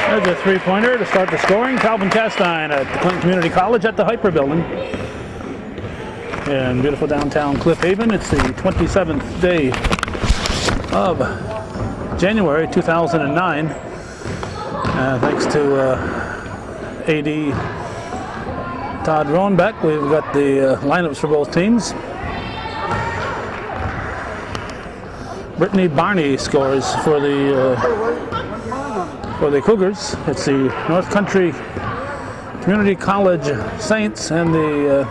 There's a three-pointer to start the scoring. Calvin Castine at the Clinton Community College at the Hyper Building in beautiful downtown Cliff Haven. It's the 27th day of January 2009. Thanks to AD Todd Roenbeck, we've got the lineups for both teams. Brittany Barney scores for the Cougars. It's the North Country Community College Saints and the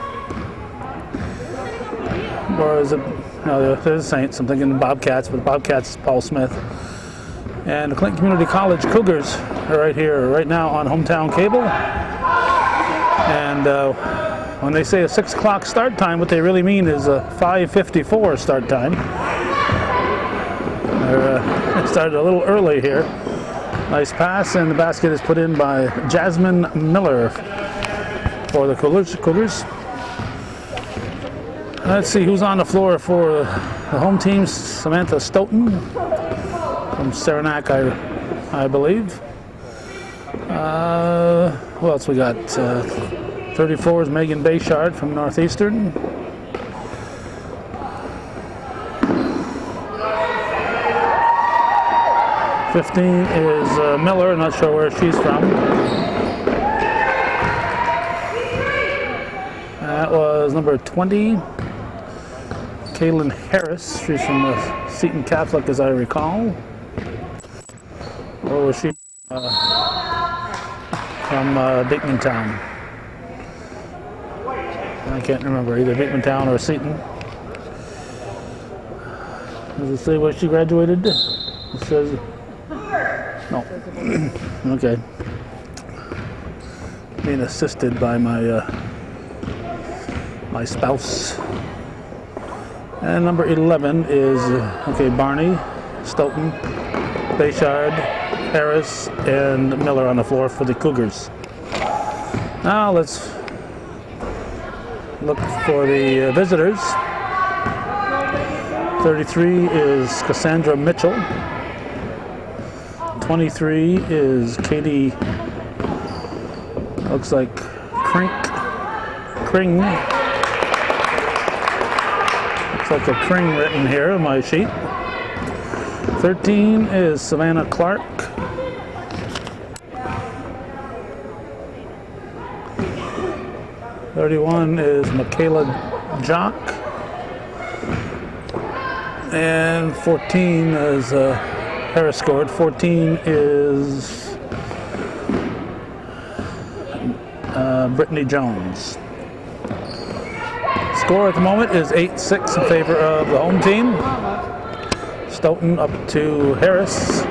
or is it? No, there's the Saints. I'm thinking the Bobcats, but the Bobcats is Paul Smith. And the Clinton Community College Cougars are right here, right now on Hometown Cable. And when they say a 6 o'clock start time, what they really mean is a 5:54 start time. It started a little early here. Nice pass, and the basket is put in by Jasmine Miller for the Cougars. Let's see who's on the floor for the home team. Samantha Stoughton from Saranac, I believe. Who else we got? 34 is Megan Bayshard from Northeastern. '15 is Miller, not sure where she's from. That was number 20, Kaylin Harris. She's from the Seton Catholic, as I recall. Or was she from Beekmantown? I can't remember, either Beekmantown or Seton. Does it say where she graduated? It says no. Okay. Being assisted by my my spouse. And number 11 is Barney, Stoughton, Bayshard, Harris, and Miller on the floor for the Cougars. Now let's look for the visitors. 33 is Cassandra Mitchell. 23 is Katie, looks like Kring. Looks like a Kring written here on my sheet. 13 is Savannah Clark. 31 is Michaela Jock. And 14 is Harris scored. 14 is Brittany Jones. Score at the moment is 8-6 in favor of the home team. Stoughton up to Harris.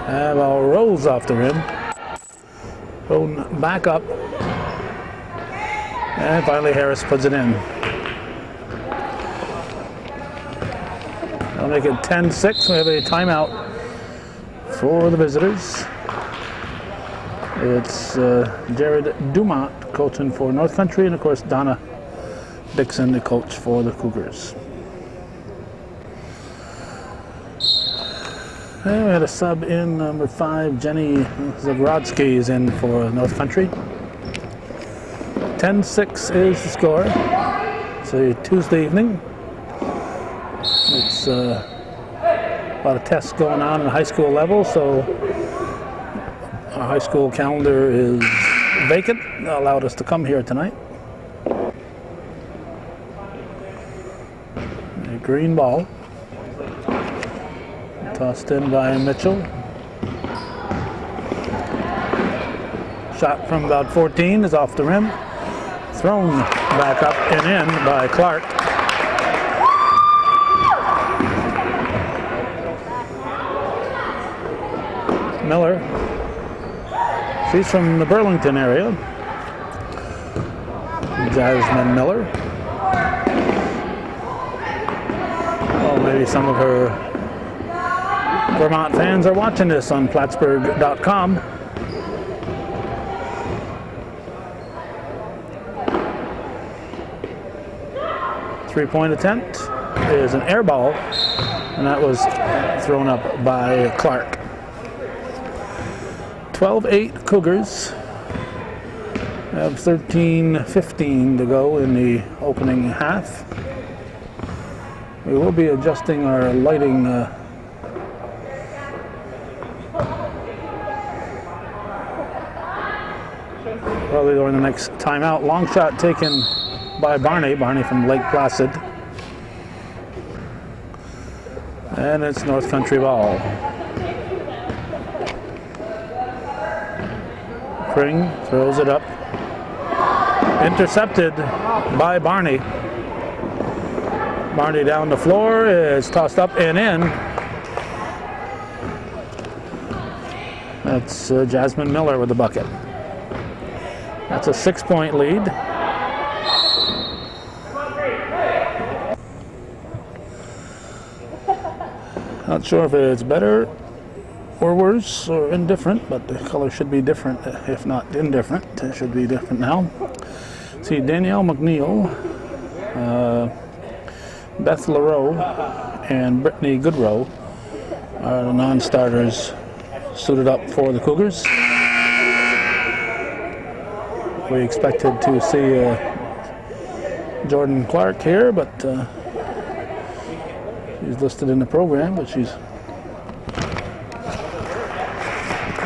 And ball rolls off the rim. Thrown back up. And finally Harris puts it in. That'll make it 10-6. We have a timeout for the visitors. It's Jared Dumont coaching for North Country, and of course Donna Dixon, the coach for the Cougars. And we had a sub in, number 5, Jenny Zagrodsky is in for North Country. 10-6 is the score. It's a Tuesday evening. It's a lot of tests going on at the high school level, so our high school calendar is vacant. That allowed us to come here tonight. A green ball. Tossed in by Mitchell. Shot from about 14 is off the rim. Thrown back up and in by Clark. Miller. She's from the Burlington area. Jasmine Miller. Oh, maybe some of her Vermont fans are watching this on Plattsburgh.com. Three-point attempt is an air ball, and that was thrown up by Clark. 12-8 Cougars. Have 13:15 to go in the opening half. We will be adjusting our lighting probably during the next timeout. Long shot taken by Barney from Lake Placid. And it's North Country ball. Pring throws it up. Intercepted by Barney. Barney down the floor, is tossed up and in. That's Jasmine Miller with the bucket. That's a 6-point lead. Not sure if it's better or worse or indifferent, but the color should be different, if not indifferent. It should be different now. See, Danielle McNeil, Beth LaRoe, and Brittany Goodrow are the non-starters suited up for the Cougars. We expected to see Jordan Clark here, but she's listed in the program, but she's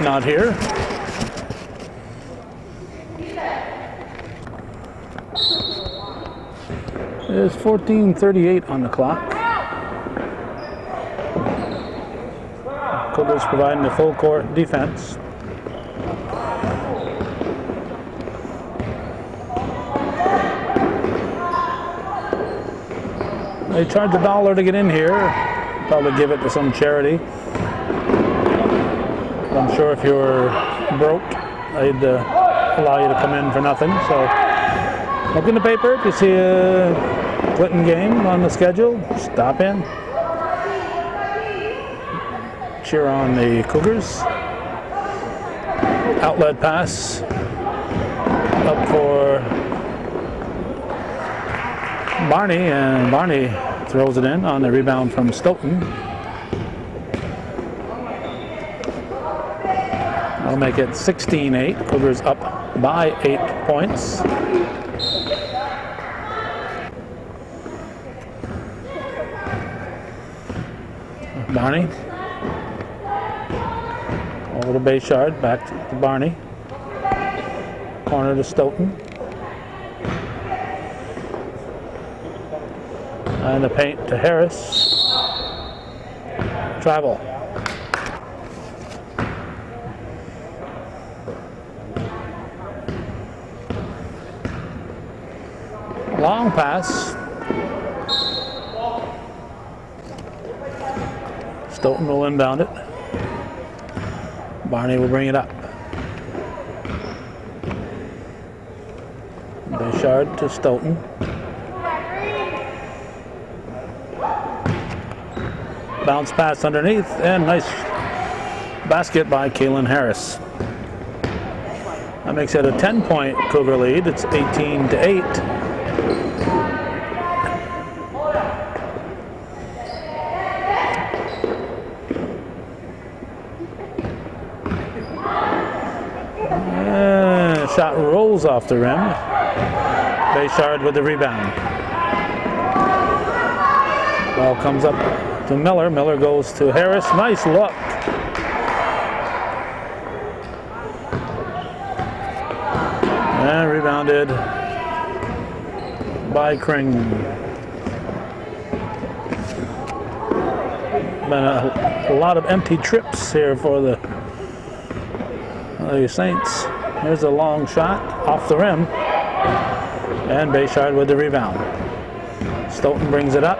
not here. There's 14:38 on the clock. Cougars providing the full court defense. They charge $1 to get in here. Probably give it to some charity. I'm sure if you're broke, they'd allow you to come in for nothing. So look in the paper if you see a Clinton game on the schedule, stop in. Cheer on the Cougars. Outlet pass up for Barney, and Barney throws it in on the rebound from Stoughton. That'll make it 16-8. Cougars up by 8 points. Barney. Over to Bayshard, back to Barney. Corner to Stoughton. And the paint to Harris. Travel. Long pass. Stoughton will inbound it. Barney will bring it up. Bayshard to Stoughton. Bounce pass underneath, and nice basket by Kaylin Harris. That makes it a 10-point Cougar lead. It's 18-8. Shot rolls off the rim. Bayshard with the rebound. Ball comes up to Miller. Miller goes to Harris. Nice look. And rebounded by Kring. Been a lot of empty trips here for the Saints. Here's a long shot off the rim. And Bayshard with the rebound. Stoughton brings it up.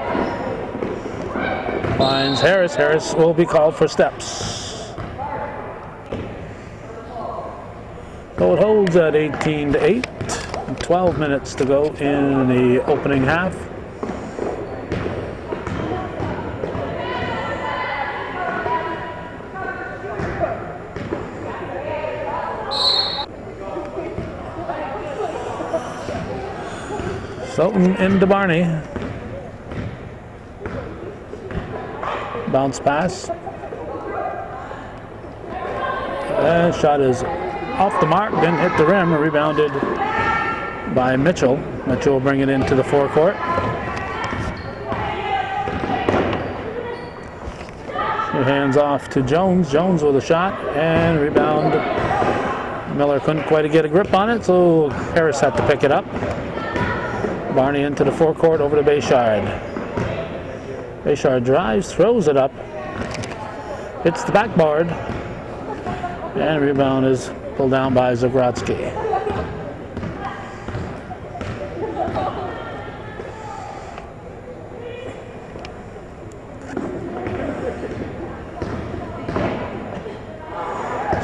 Finds Harris. Harris will be called for steps. So it holds at 18-8. 12 minutes to go in the opening half. Stoughton into Barney. Bounce pass. That shot is off the mark, didn't hit the rim, rebounded by Mitchell. Mitchell will bring it into the forecourt. Hands off to Jones. Jones with a shot and rebound. Miller couldn't quite get a grip on it, so Harris had to pick it up. Barney into the forecourt over to Bayshard. Bayshard drives, throws it up, hits the backboard, and rebound is pulled down by Zagrodzki.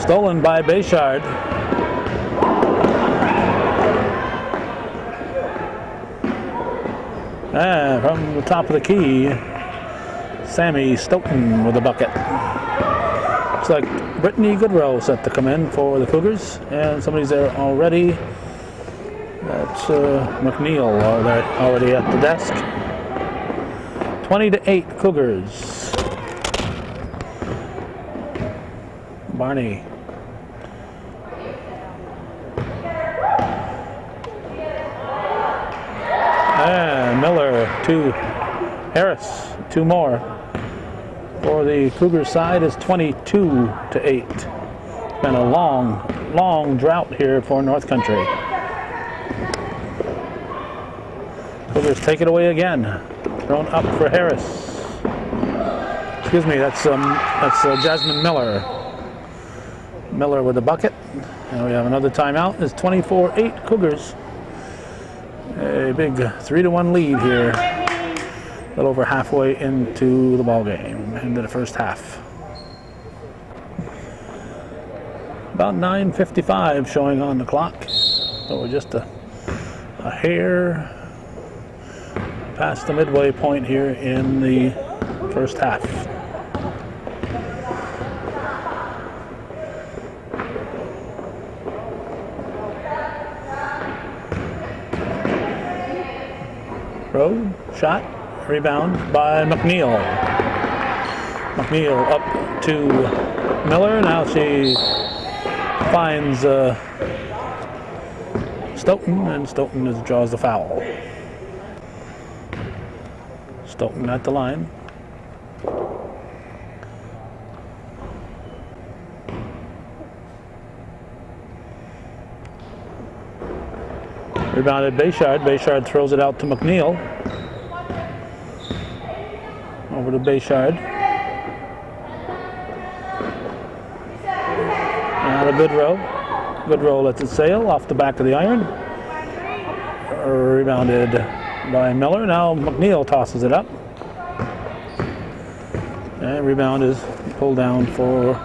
Stolen by Bayshard. And from the top of the key, Sammy Stoughton with a bucket. Looks like Brittany Goodrow set to come in for the Cougars, and somebody's there already. That's McNeil already at the desk. 20-8 Cougars. Barney. And Miller to Harris, two more. For the Cougars side is 22-8. It's been a long drought here for North Country. Cougars take it away again. Thrown up for Harris. Excuse me, that's Jasmine Miller. Miller with a bucket. And we have another timeout. It's 24-8 Cougars. A big 3-1 lead here. A little over halfway into the ball game, into the first half. About 9:55 showing on the clock. So we're just a hair past the midway point here in the first half. Rowe, shot, rebound by McNeil. McNeil up to Miller. Now she finds Stoughton, and Stoughton draws the foul. Stoughton at the line. Rebounded Bayshard. Bayshard throws it out to McNeil. Over to Bayshard. Now to Goodrow. Goodrow lets it sail off the back of the iron. Rebounded by Miller. Now McNeil tosses it up. And rebound is pulled down for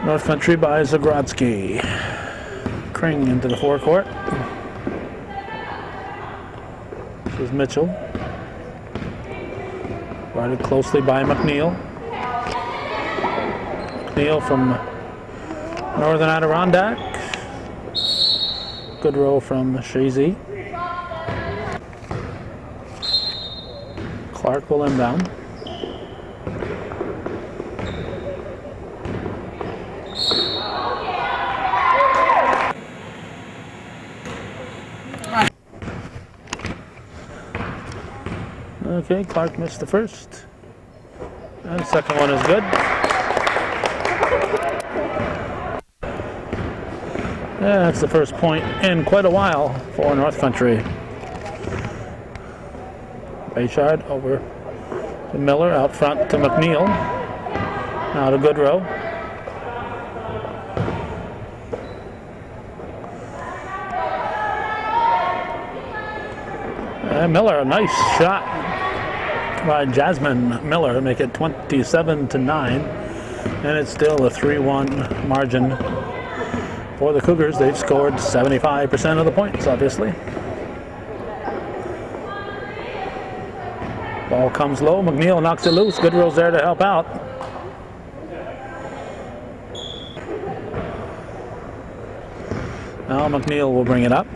North Country by Zagrodzki. Kring into the forecourt. This is Mitchell. Guarded closely by McNeil. McNeil from Northern Adirondack. Goodrow from Shazy. Clark will inbound. Okay, Clark missed the first. And the second one is good. Yeah, that's the first point in quite a while for North Country. Bayshard over to Miller, out front to McNeil. Now to Goodrow. And Miller, a nice shot by Jasmine Miller, make it 27-9, and it's still a 3-1 margin for the Cougars. They've scored 75% of the points, obviously. Ball comes low. McNeil knocks it loose. Goodrow's there to help out. Now McNeil will bring it up.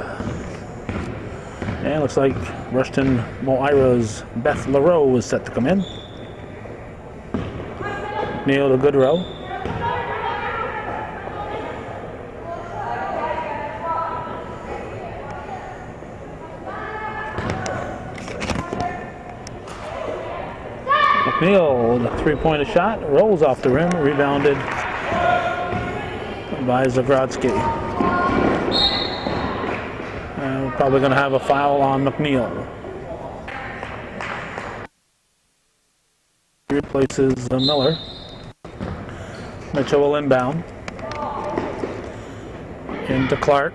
And looks like Rushton Moira's Beth LaRoe is set to come in. McNeil to Goodrow. McNeil, the three-pointer shot, rolls off the rim, rebounded by Zagrodzky. We're probably going to have a foul on McNeil. He replaces Miller. Mitchell will inbound. Into Clark.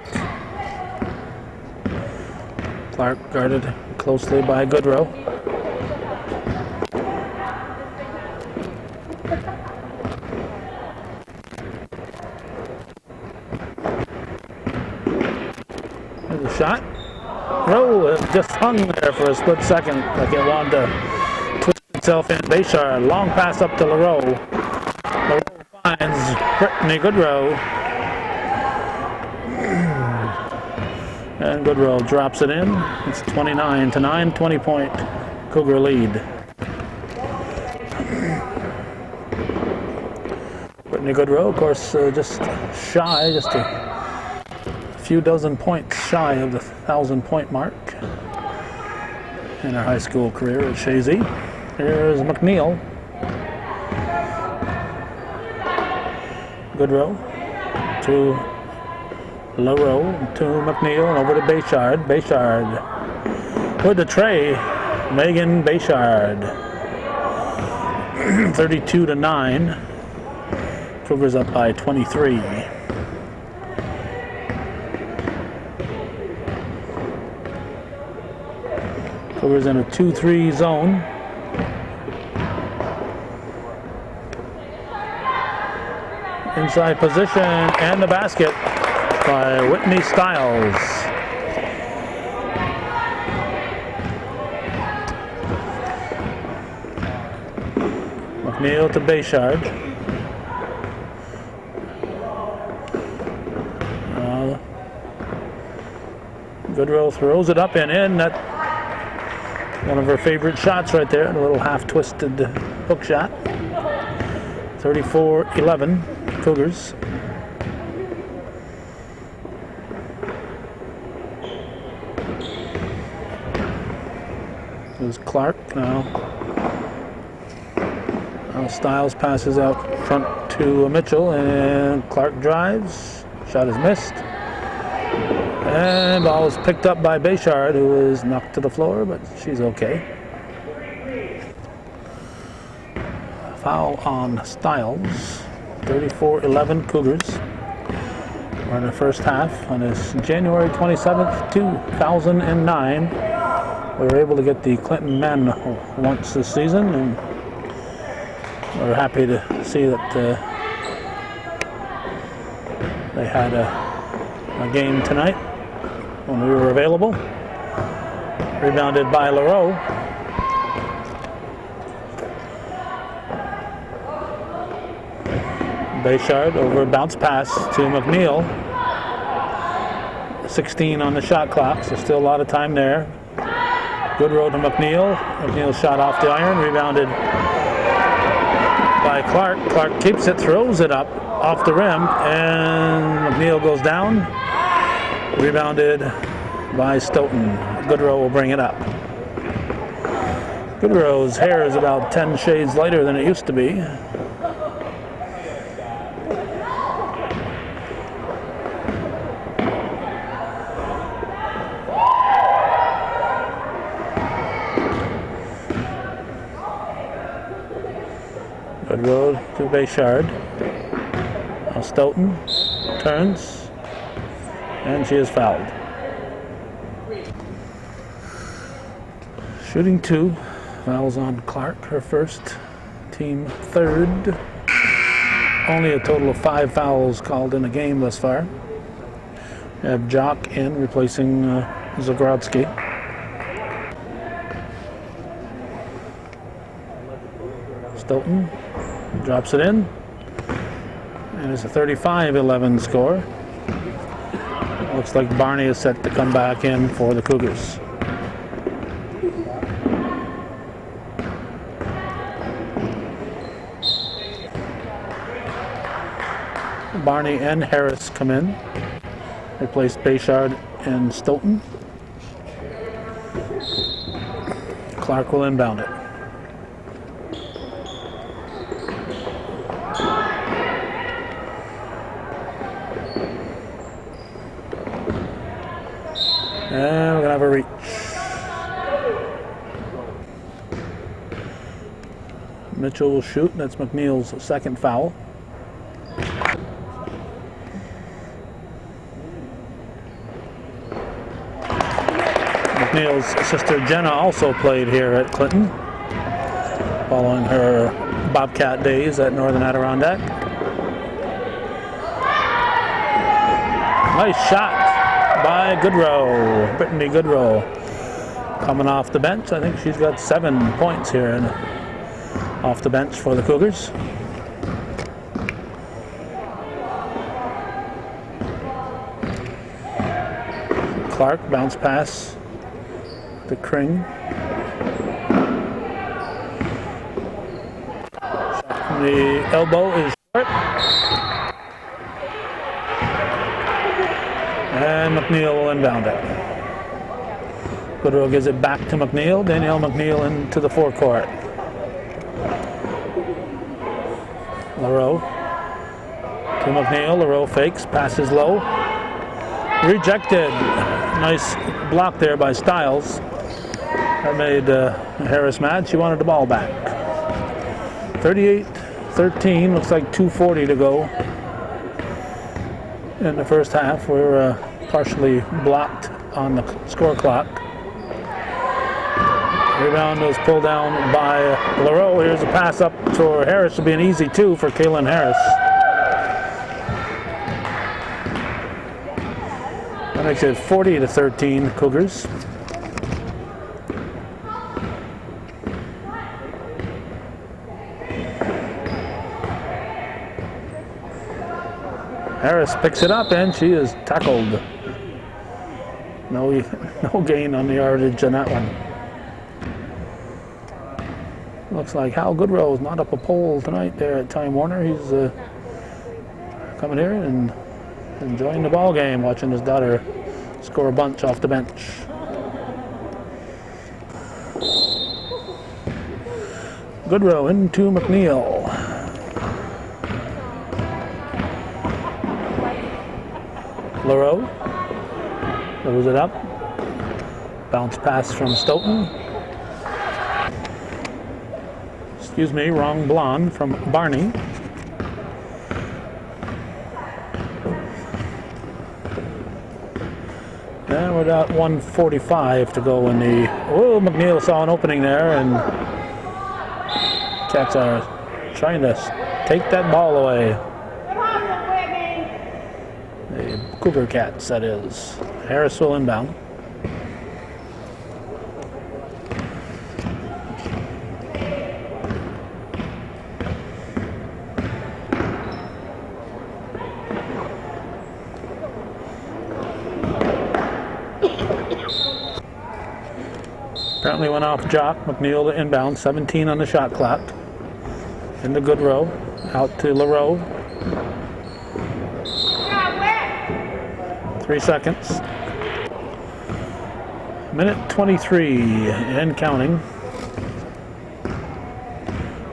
Clark guarded closely by Goodrow. There's a shot. Rowe just hung there for a split second, like it wanted to twist itself in. Bayshard, long pass up to LaRoe. LaRoe finds Brittany Goodrow. And Goodrow drops it in. It's 29-9, 20-point Cougar lead. Brittany Goodrow, of course, just a few dozen points shy of the 1,000-point mark in her high school career at Shazy. Here's McNeil. Goodrow to LaRoe to McNeil and over to Bayshard. Bayshard with the tray. Megan Bayshard. 32-9. Cougars up by 23. Cougars in a 2-3 zone. Inside position and the basket by Whitney Stiles. McNeil to Bayshard. Goodrow throws it up and in. That one of her favorite shots right there. A little half-twisted hook shot. 34-11 Cougars. There's Clark now. Stiles passes out front to Mitchell, and Clark drives. Shot is missed. And ball is picked up by Bayshard, who is knocked to the floor, but she's okay. Foul on Stiles. 34-11 Cougars. We're in the first half on this January 27th, 2009. We were able to get the Clinton men once this season, and we're happy to see that they had a game tonight when we were available. Rebounded by LaRoe. Bayshard over bounce pass to McNeil. 16 on the shot clock, so still a lot of time there. Goodrow to McNeil. McNeil shot off the iron, rebounded by Clark. Clark keeps it, throws it up off the rim, and McNeil goes down. Rebounded by Stoughton. Goodrow will bring it up. Goodrow's hair is about 10 shades lighter than it used to be. Goodrow to Bayshard. Now Stoughton turns, and she is fouled. Shooting two. Fouls on Clark, her first, team third. Only a total of 5 fouls called in the game thus far. We have Jock in, replacing Zagrodzky. Stoughton drops it in, and it's a 35-11 score. Looks like Barney is set to come back in for the Cougars. Barney and Harris come in, replace Bayshard and Stoughton. Clark will inbound it. And we're going to have a reach. Mitchell will shoot. That's McNeil's second foul. McNeil's sister Jenna also played here at Clinton, following her Bobcat days at Northern Adirondack. Nice shot by Goodrow, Brittany Goodrow, coming off the bench. I think she's got 7 points here off the bench for the Cougars. Clark, bounce pass to Kring. Shot from the elbow is short. And McNeil will inbound it. Goodrow gives it back to McNeil. Danielle McNeil into the forecourt. LaRoe to McNeil. LaRoe fakes, passes low. Rejected. Nice block there by Stiles. That made Harris mad. She wanted the ball back. 38-13. Looks like 2:40 to go in the first half. We're partially blocked on the score clock. Rebound was pulled down by LaRoe. Here's a pass up for Harris. It'll be an easy 2 for Kaylin Harris. That makes it 40-13 Cougars. Harris picks it up and she is tackled. No gain on the yardage on that one. Looks like Hal Goodrow is not up a pole tonight there at Time Warner. He's coming here and enjoying the ball game, watching his daughter score a bunch off the bench. Goodrow into McNeil. LaRoe throws it up. Bounce pass from Stoughton. Excuse me, wrong blonde from Barney. And we're at 1:45 to go in the... Oh, McNeil saw an opening there, and Cats are trying to take that ball away. The Cougar Cats, that is. Harris will inbound. Apparently went off Jock. McNeil to inbound. 17 on the shot clock. Into Goodrow. Out to LaRoe. 3 seconds. Minute 23 and counting.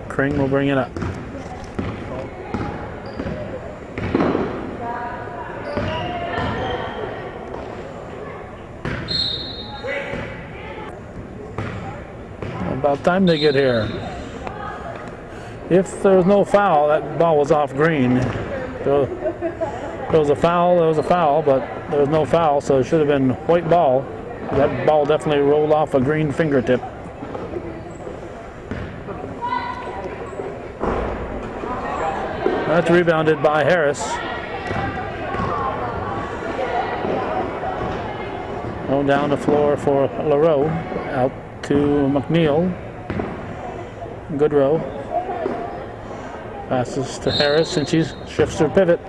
Kring will bring it up. About time they get here. If there was no foul, that ball was off green. There was a foul, but there was no foul, so it should have been white ball. That ball definitely rolled off a green fingertip. That's rebounded by Harris. Going down the floor for LaRoe. Out to McNeil. Goodrow. Passes to Harris, and she shifts her pivot.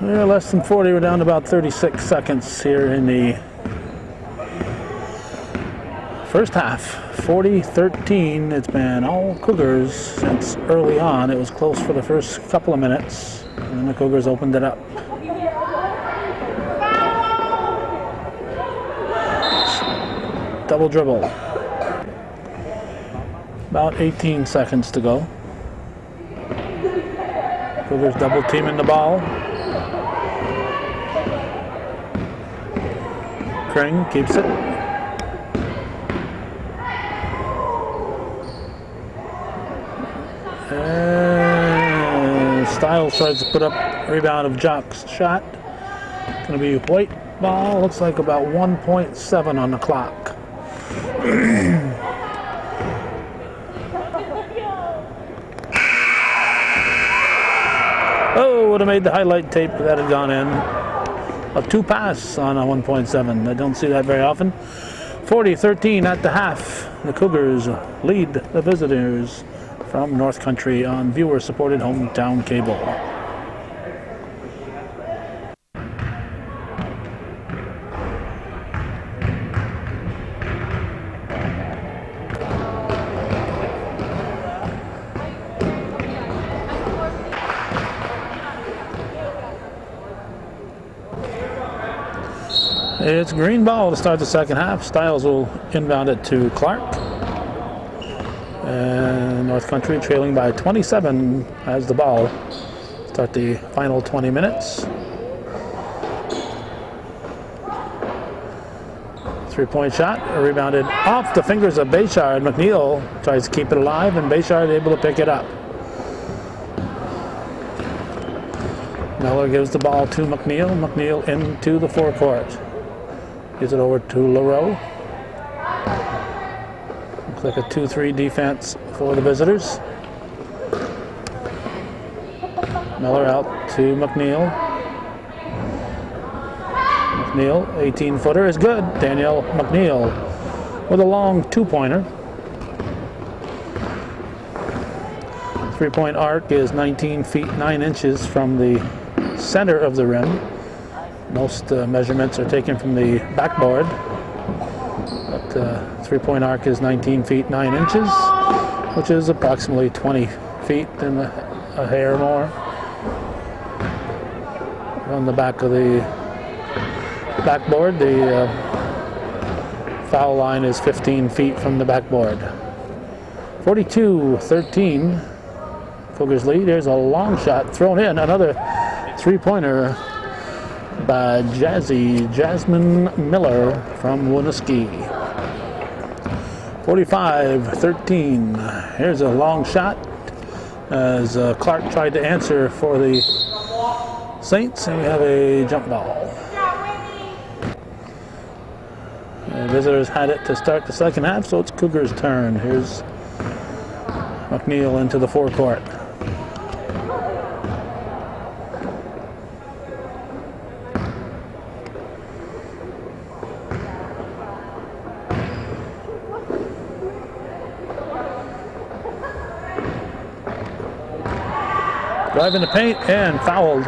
We're less than 40. We're down to about 36 seconds here in the first half. 40-13. It's been all Cougars since early on. It was close for the first couple of minutes, and then the Cougars opened it up. Double dribble. About 18 seconds to go. Cougars double teaming the ball. Kring keeps it. And Styles tries to put up a rebound of Jock's shot. Going to be white ball. Looks like about 1.7 on the clock. Oh, would have made the highlight tape if that had gone in. A 2 pass on a 1.7. I don't see that very often. 40-13 at the half. The Cougars lead the visitors from North Country on viewer-supported hometown cable. It's green ball to start the second half. Styles will inbound it to Clark. And North Country trailing by 27 has the ball. Start the final 20 minutes. 3-point shot, rebounded off the fingers of Bayshard. McNeil tries to keep it alive, and Bayshard able to pick it up. Miller gives the ball to McNeil. McNeil into the forecourt. Gives it over to LaRoe. Looks like a 2-3 defense for the visitors. Miller out to McNeil. McNeil, 18-footer is good. Danielle McNeil with a long 2-pointer. 3-point arc is 19 feet 9 inches from the center of the rim. Most measurements are taken from the backboard, but 3-point arc is 19 feet 9 inches, which is approximately 20 feet and a hair more. On the back of the backboard, the foul line is 15 feet from the backboard. 42-13, Cougars lead. There's a long shot thrown in, another 3-pointer by Jasmine Miller from Winooski. 45-13. Here's a long shot as Clark tried to answer for the Saints, and we have a jump ball. The visitors had it to start the second half, so it's Cougars' turn. Here's McNeil into the forecourt. Driving the paint and fouled.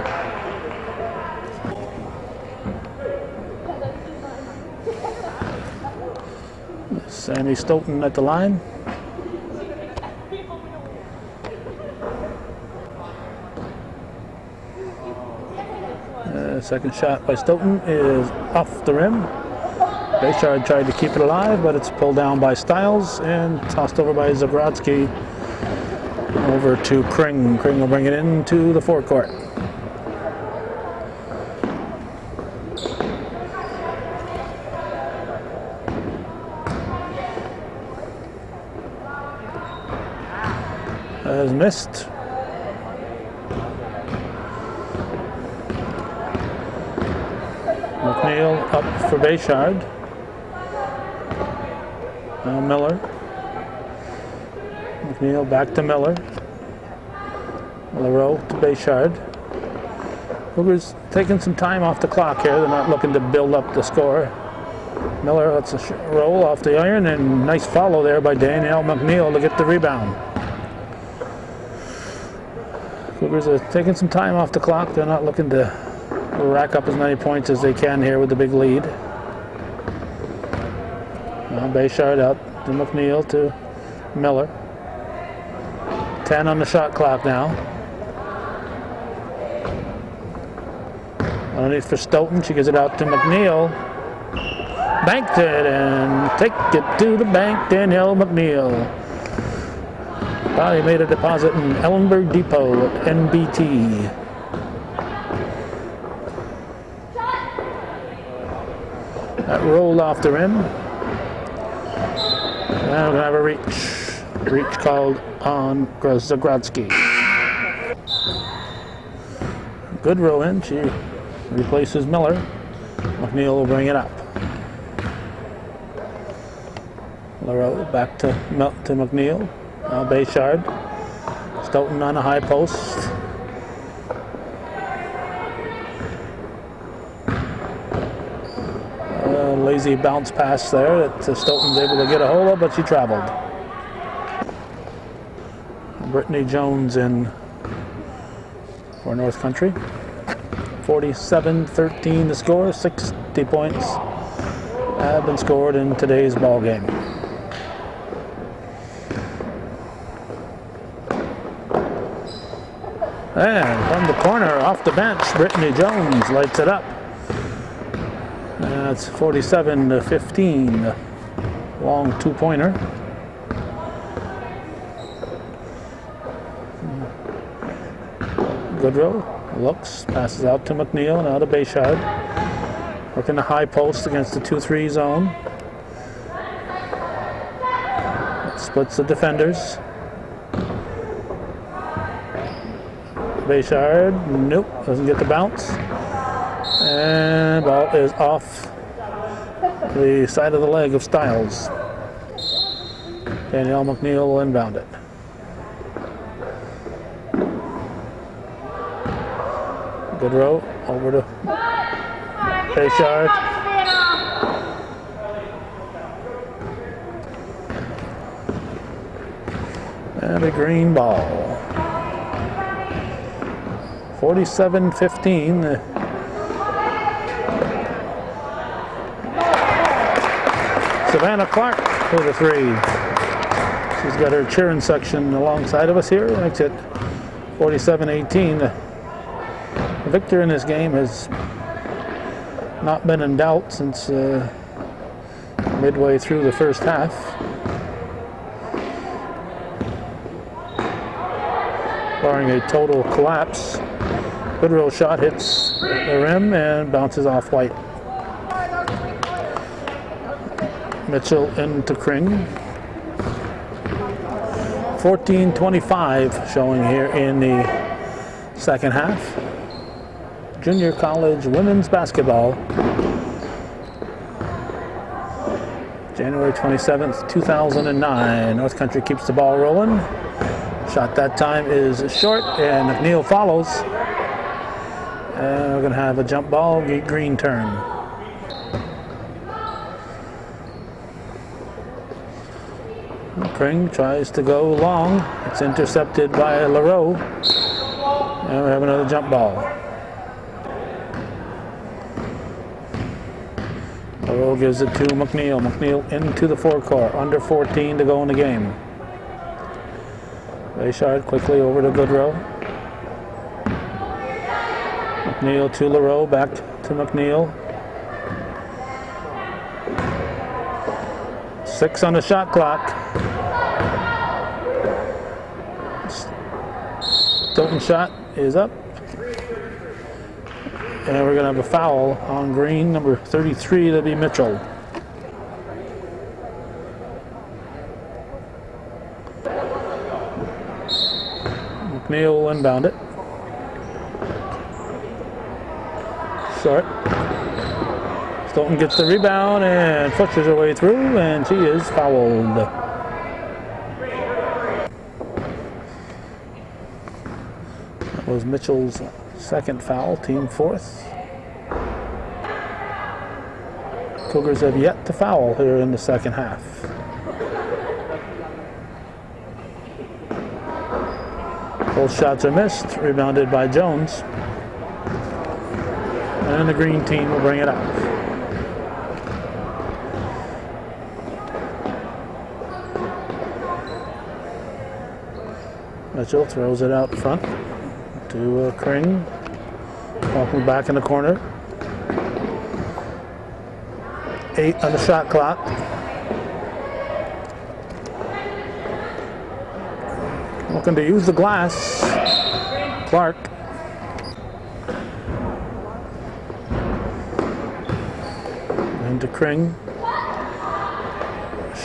Sammy Stoughton at the line. Second shot by Stoughton is off the rim. Bayshard tried to keep it alive, but it's pulled down by Styles and tossed over by Zagrodzki. Over to Kring. Kring will bring it into the forecourt. Has missed. McNeil up for Bayshard. Now Miller. McNeil back to Miller. LaRoe to Bayshard. Cougars taking some time off the clock here. They're not looking to build up the score. Miller lets a roll off the iron, and nice follow there by Danielle McNeil to get the rebound. Cougars are taking some time off the clock. They're not looking to rack up as many points as they can here with the big lead. Now Bayshard out to McNeil to Miller. 10 on the shot clock now. Underneath for Stoughton, she gives it out to McNeil. Banked it and take it to the bank, Danielle McNeil. Probably made a deposit in Ellenberg Depot at NBT. That rolled off the rim. Now we're going to have a reach. Reach called on Zagrodzki. Good roll in. She replaces Miller. McNeil will bring it up. LaRoe back to McNeil. Now Bayshard. Stoughton on a high post. Lazy bounce pass there that Stoughton's able to get a hold of, but she traveled. Brittany Jones in for North Country. 47-13 the score. 60 points have been scored in today's ball game. And from the corner, off the bench, Brittany Jones lights it up. That's 47-15. Long two-pointer. Goodrow looks, passes out to McNeil, now to Bayshard. Working the high post against the 2-3 zone. Splits the defenders. Bayshard, nope, doesn't get the bounce. And ball is off the side of the leg of Stiles. Danielle McNeil will inbound it. Goodrow over to Bayshard. And a green ball. 47-15. Savannah Clark with a three. She's got her cheering section alongside of us here. Makes it 47-18. The victor in this game has not been in doubt since midway through the first half. Barring a total collapse. Goodrow shot hits the rim and bounces off White. Mitchell into Kring. 14-25 showing here in the second half. Junior college women's basketball. January 27th, 2009. North Country keeps the ball rolling. Shot that time is short, and McNeil follows. And we're going to have a jump ball, green turn. Kring tries to go long. It's intercepted by LaRoe. And we have another jump ball. LaRoe gives it to McNeil. McNeil into the forecourt. Under 14 to go in the game. Bayshard quickly over to Goodrow. McNeil to LaRoe, back to McNeil. 6 on the shot clock. Stoughton shot is up. And we're going to have a foul on Green, number 33, that'll be Mitchell. McNeil will inbound it. Short. Stoughton gets the rebound and pushes her way through, and she is fouled. That was Mitchell's second foul, team fourth. Cougars have yet to foul here in the second half. Both shots are missed, rebounded by Jones. And the green team will bring it up. Mitchell throws it out front to Kring. Walking back in the corner. 8 on the shot clock. Looking to use the glass. Clark. into Kring.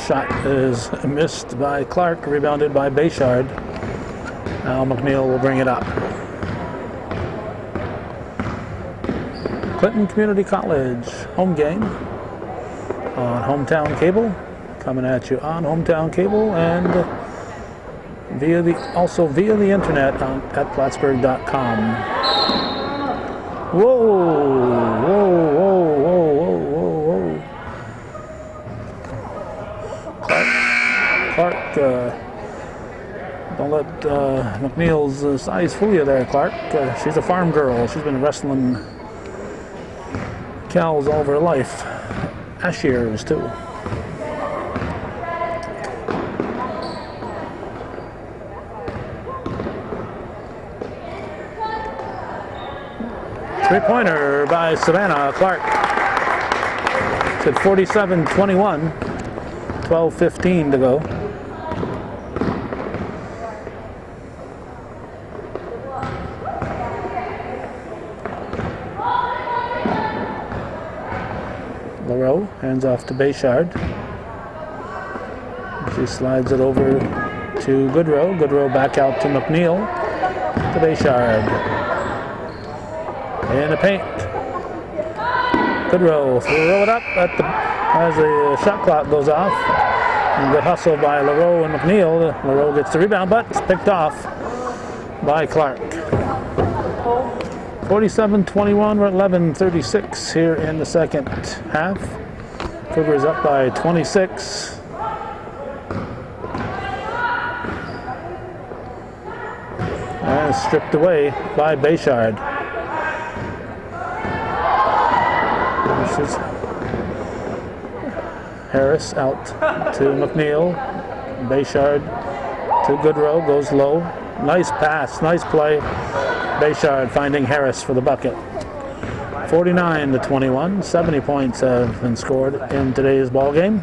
Shot is missed by Clark, rebounded by Bayshard. Now McNeil will bring it up. Clinton Community College home game on Hometown Cable, coming at you on Hometown Cable and also via the internet at Plattsburgh.com. Whoa, whoa, whoa, whoa, whoa, whoa, whoa. Clark, don't let McNeil's size fool you there, Clark. She's a farm girl. She's been wrestling cows all of her life. Ash years, too. Three-pointer by Savannah Clark. It's at 47-21, 12:15 to go. LaRoe hands off to Bayshard. She slides it over to Goodrow. Goodrow back out to McNeil. To Bayshard. In the paint. Goodrow throw it up as the shot clock goes off. And good hustle by LaRoe and McNeil. LaRoe gets the rebound, but it's picked off by Clark. 47-21, we're at 11:36 here in the second half. Cougars up by 26. And stripped away by Bayshard. This is Harris out to McNeil. Bayshard to Goodrow, goes low. Nice pass, nice play. Bayshard finding Harris for the bucket. 49-21, 70 points have been scored in today's ball game.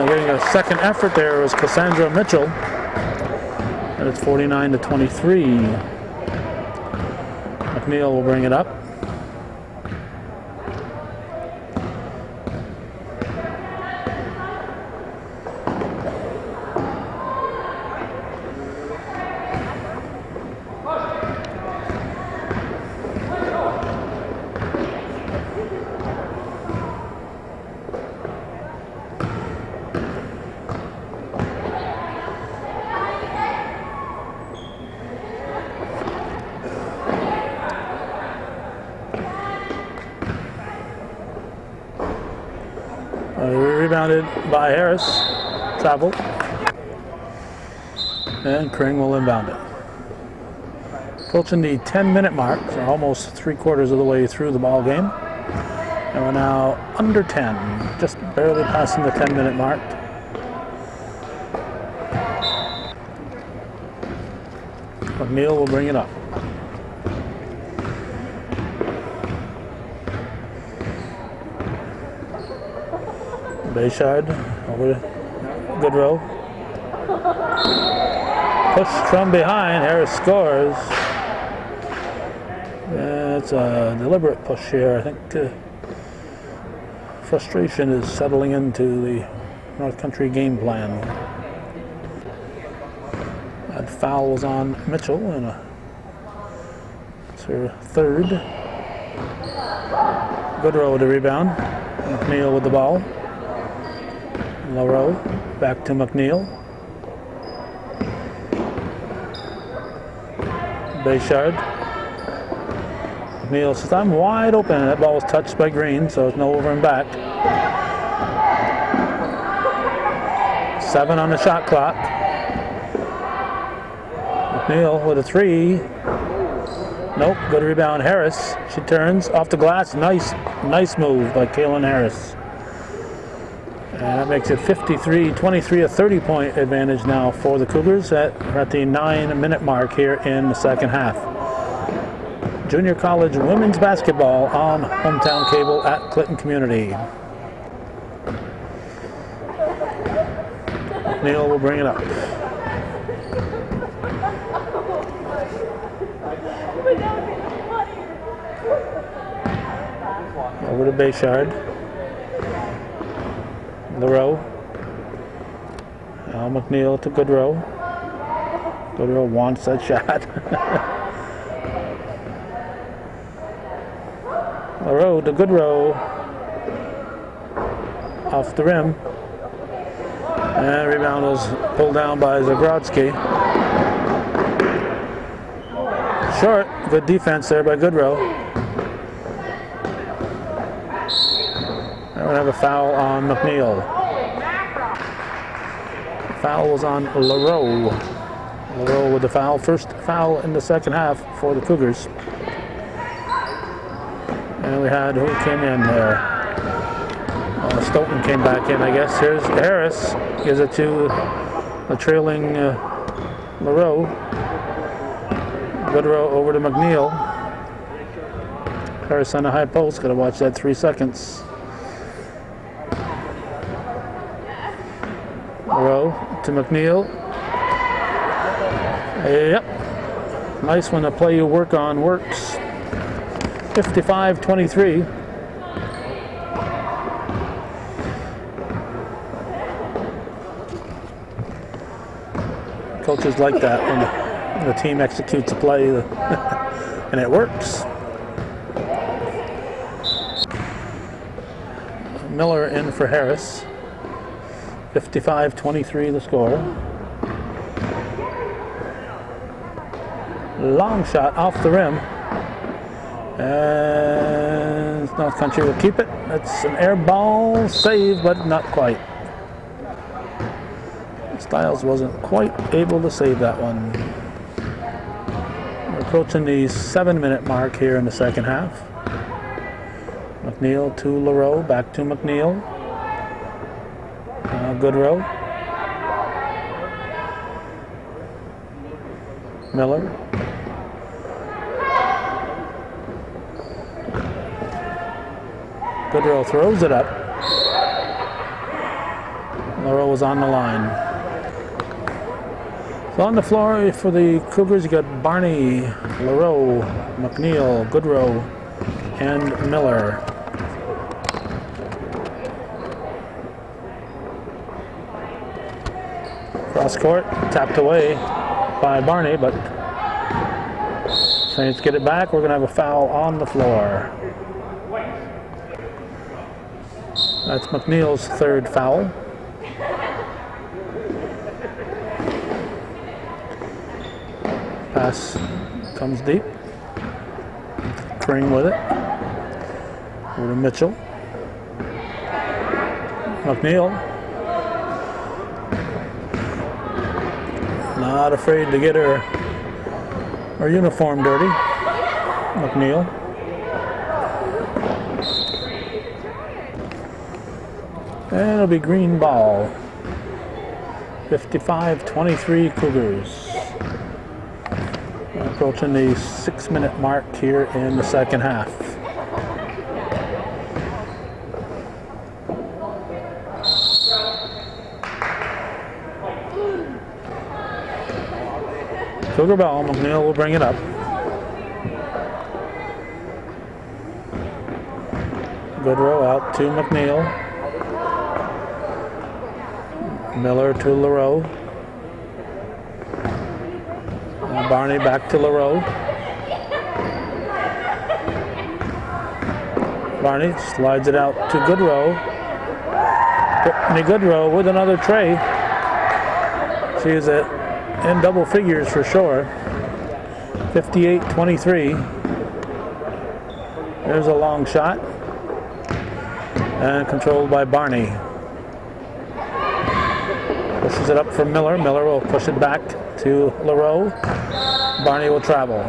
Getting a second effort there was Cassandra Mitchell. And it's 49-23. McNeil will bring it up. Rebounded by Harris. Travel. And Kring will inbound it. Approaching the 10-minute mark, so almost 3/4 of the way through the ball game. And we're now under 10, just barely passing the 10-minute mark. McNeil will bring it up. Bayshard over to Goodrow. Push from behind. Harris scores. It's a deliberate push here. I think frustration is settling into the North Country game plan. That foul was on Mitchell, and it's her third. Goodrow with the rebound. McNeil with the ball. LaRoe back to McNeil. Bayshard. McNeil says, I'm wide open. That ball was touched by Green, so it's no over and back. 7 on the shot clock. McNeil with a 3. Nope, good rebound Harris. She turns off the glass. Nice move by Kaylin Harris. And that makes it 53-23, a 30-point advantage now for the Cougars. We're at the 9-minute mark here in the second half. Junior college women's basketball on Hometown Cable at Clinton Community. McNeil will bring it up. Over to Bayshard. LaRoe. Now McNeil to Goodrow. Goodrow wants that shot. LaRoe to Goodrow. Off the rim. And rebound was pulled down by Zagrodzki. Short. Good defense there by Goodrow. We're going to have a foul on McNeil. Foul was on LaRoe. LaRoe with the foul. First foul in the second half for the Cougars. And we had, who came in there? Stoughton came back in, I guess. Here's Harris. Gives it to the trailing LaRoe. Goodrow over to McNeil. Harris on a high post. Got to watch that 3 seconds. LaRoe to McNeil. Yep. Nice when the play you work on works. 55-23. Coaches like that when the team executes a play and it works. Miller in for Harris. 55-23 the score. Long shot off the rim. And North Country will keep it. That's an air ball save, but not quite. Stiles wasn't quite able to save that one. We're approaching the 7-minute mark here in the second half. McNeil to LaRoe, back to McNeil. Goodrow. Miller. Goodrow throws it up. LaRoe was on the line. So on the floor for the Cougars, you got Barney, LaRoe, McNeil, Goodrow, and Miller. Cross court, tapped away by Barney, but Saints get it back. We're going to have a foul on the floor. That's McNeil's third foul. Pass comes deep. Kring with it. Over to Mitchell. McNeil. Not afraid to get her uniform dirty. McNeil. And it'll be green ball. 55-23 Cougars. Approaching the 6-minute mark here in the second half. Cougar ball, McNeil will bring it up. Goodrow out to McNeil. Miller to LaRoe. Barney back to LaRoe. Barney slides it out to Goodrow. Brittany Goodrow with another tray. She is in double figures for sure. 58-23. There's a long shot. And controlled by Barney. Pushes it up for Miller. Miller will push it back to LaRoe. Barney will travel.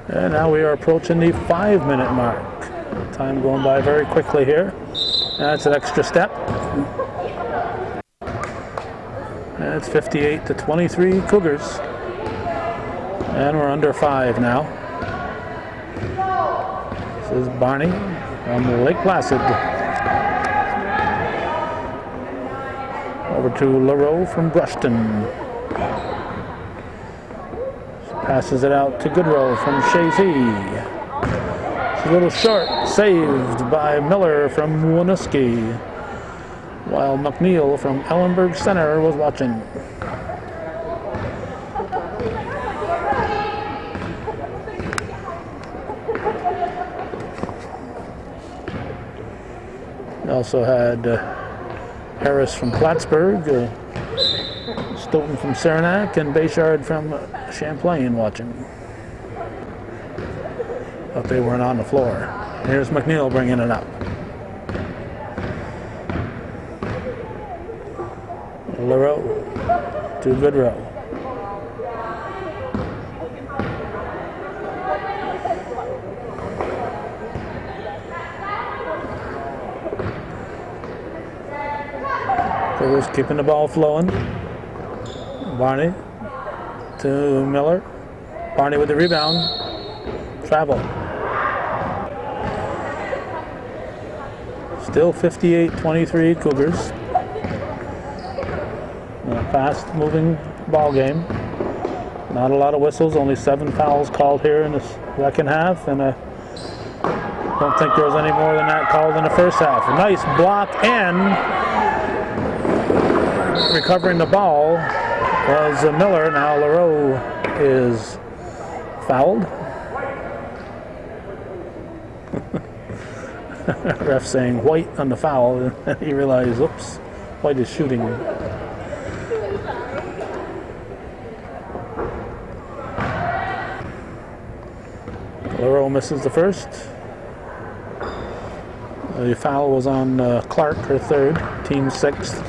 And now we are approaching the 5-minute mark. Time going by very quickly here. That's an extra step. And it's 58-23 Cougars. And we're under 5 now. This is Barney from Lake Placid. Over to LaRoe from Brushton. Passes it out to Goodrow from Chazy. It's a little short, saved by Miller from Winooski, while McNeil from Ellenberg Center was watching. We also had Harris from Plattsburgh, Stoughton from Saranac, and Bayshard from Champlain watching. But they weren't on the floor. Here's McNeil bringing it up. LaRoe to Goodrow. Cougars keeping the ball flowing. Barney to Miller. Barney with the rebound. Travel. Still 58-23 Cougars. A fast-moving ball game. Not a lot of whistles. Only 7 fouls called here in the second half, and I don't think there was any more than that called in the first half. A nice block, and recovering the ball was Miller. Now LaRoe is fouled. Ref saying White on the foul, and he realized, oops, White is shooting. LaRoe misses the first. The foul was on Clark, her third, team 6th.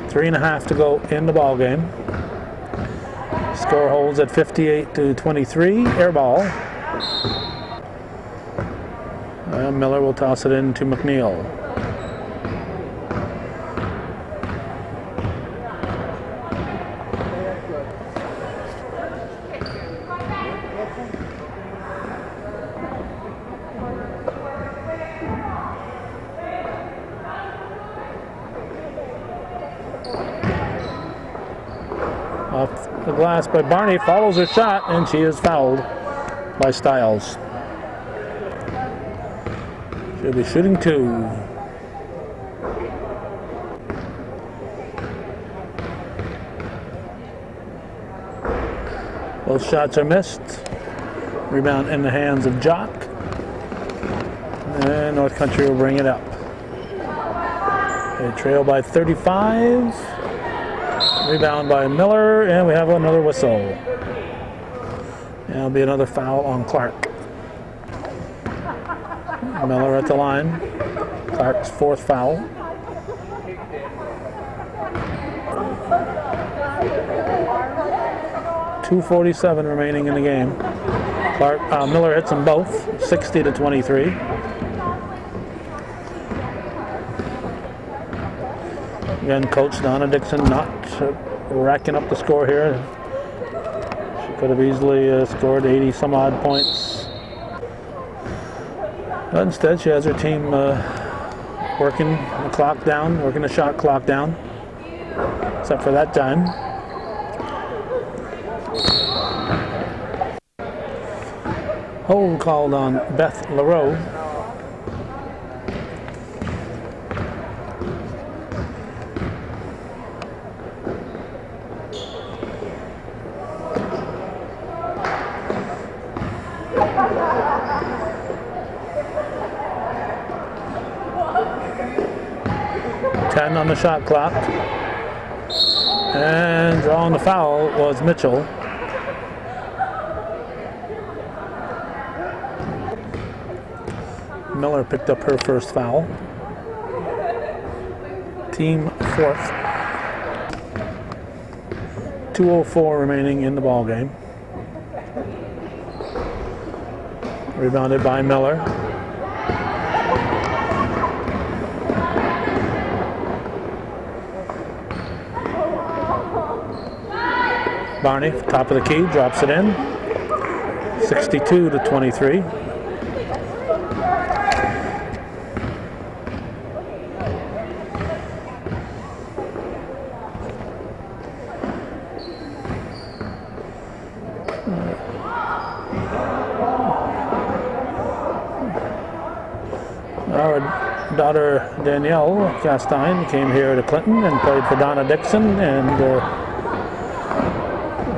3.5 to go in the ball game. Score holds at 58-23. Air ball. Miller will toss it in to McNeil. Off the glass by Barney, follows her shot, and she is fouled by Stiles. She'll be shooting 2. Both shots are missed. Rebound in the hands of Jock. And North Country will bring it up. They trail by 35. Rebound by Miller, and we have another whistle. And it'll be another foul on Clark. Miller at the line. Clark's 4th foul. .247 remaining in the game. Miller hits them both, 60-23. Again, Coach Donna Dixon not racking up the score here. She could have easily scored 80 some odd points. But instead, she has her team working the clock down, working the shot clock down, except for that time. Hold called on Beth LaRoe. On the shot clock, and drawing the foul was Mitchell. Miller picked up her first foul. Team 4th. 2:04 remaining in the ball game. Rebounded by Miller. Barney, top of the key, drops it in. 62-23. daughter Danielle Castine came here to Clinton and played for Donna Dixon, and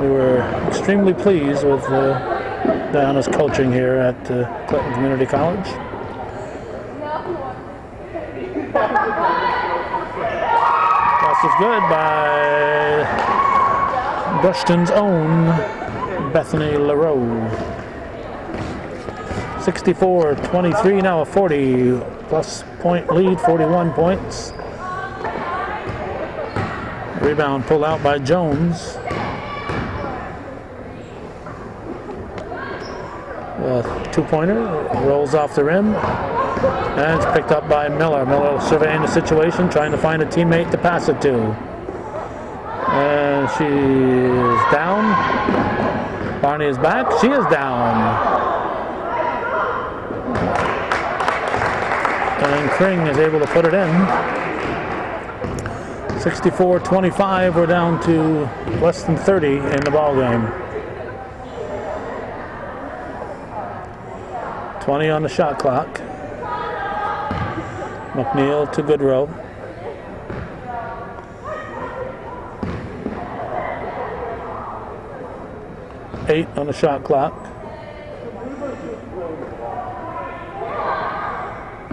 we were extremely pleased with Diana's coaching here at Clinton Community College. Toss is good by Bushton's own Bethany LaRoe. 64-23, now a 40 plus point lead, 41 points. Rebound pulled out by Jones. Two-pointer rolls off the rim, and it's picked up by Miller. Miller surveying the situation, trying to find a teammate to pass it to. And she is down. Barney is back. She is down. And Kring is able to put it in. 64-25, we're down to less than 30 in the ball game. 20 on the shot clock. McNeil to Goodrow. Eight on the shot clock.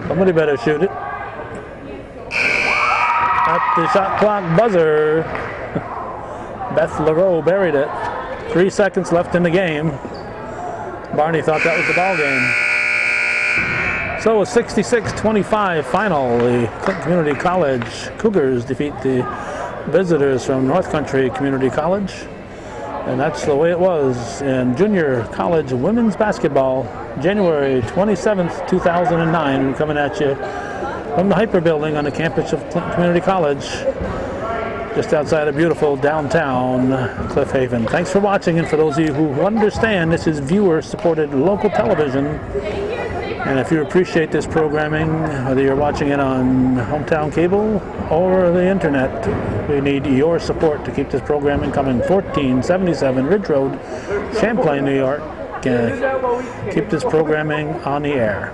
Somebody better shoot it. At the shot clock buzzer, Beth LaRoe buried it. 3 seconds left in the game. Barney thought that was the ball game. So a 66-25 final. The Clinton Community College Cougars defeat the visitors from North Country Community College. And that's the way it was in junior college women's basketball, January 27th, 2009. We're coming at you from the Hyper Building on the campus of Clinton Community College, just outside of beautiful downtown Cliff Haven. Thanks for watching, and for those of you who understand, this is viewer-supported local television. And if you appreciate this programming, whether you're watching it on hometown cable or the internet, we need your support to keep this programming coming. 1477 Ridge Road, Champlain, New York. Keep this programming on the air.